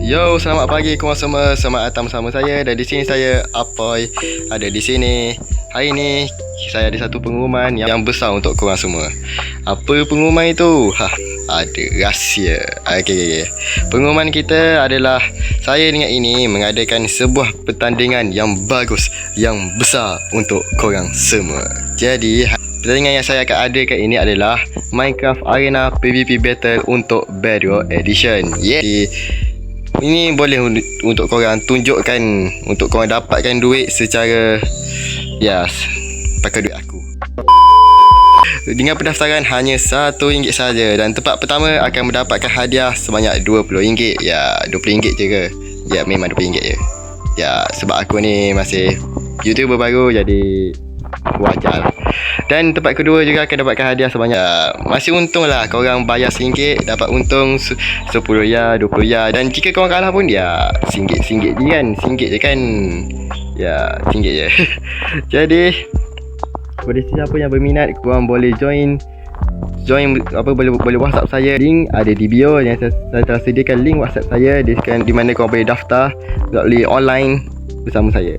Yo, selamat pagi korang semua. Selamat datang bersama saya. Dan di sini saya Apoy ada di sini. Hari ni saya ada satu pengumuman yang besar untuk korang semua. Apa pengumuman itu? Ada rahsia. Okay. Pengumuman kita adalah saya dengan ini mengadakan sebuah pertandingan yang bagus, yang besar untuk korang semua. Jadi pertandingan yang saya akan adakan ini adalah Minecraft Arena PvP Battle untuk Bedrock Edition. Ini boleh untuk korang tunjukkan, untuk korang dapatkan duit secara pakai duit aku. Dengan pendaftaran hanya RM1 saja, dan tempat pertama akan mendapatkan hadiah sebanyak RM20. RM20 je ke? Memang RM20 je. Sebab aku ni masih YouTuber baru, jadi wajar lah. Dan tempat kedua juga akan dapatkan hadiah sebanyak masih untung lah. Korang bayar RM1 dapat untung RM10, RM20. Dan jika korang kalah pun RM1 je kan. RM1 je kan. RM1 je. Jadi pada siapa yang berminat, korang boleh join boleh WhatsApp saya. Link ada di bio. Yang saya telah sediakan link WhatsApp saya di mana korang boleh daftar melalui online bersama saya.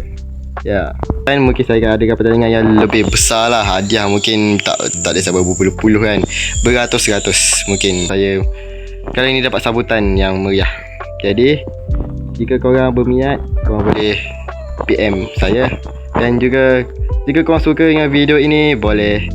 Dan mungkin saya akan adakan pertandingan yang lebih besar lah. Hadiah mungkin tak ada sampai berpuluh-puluh kan, beratus-ratus mungkin. Saya kali ini dapat sambutan yang meriah. Jadi jika korang berminat, korang boleh PM saya. Dan juga jika korang suka dengan video ini, boleh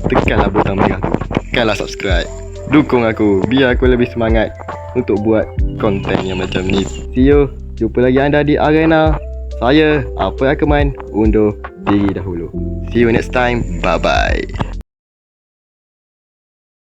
tekanlah butang merah tu, tekanlah subscribe, dukung aku biar aku lebih semangat untuk buat konten yang macam ni. See you, jumpa lagi anda di arena. Saya Apoy Akman undur diri dahulu. See you next time. Bye bye.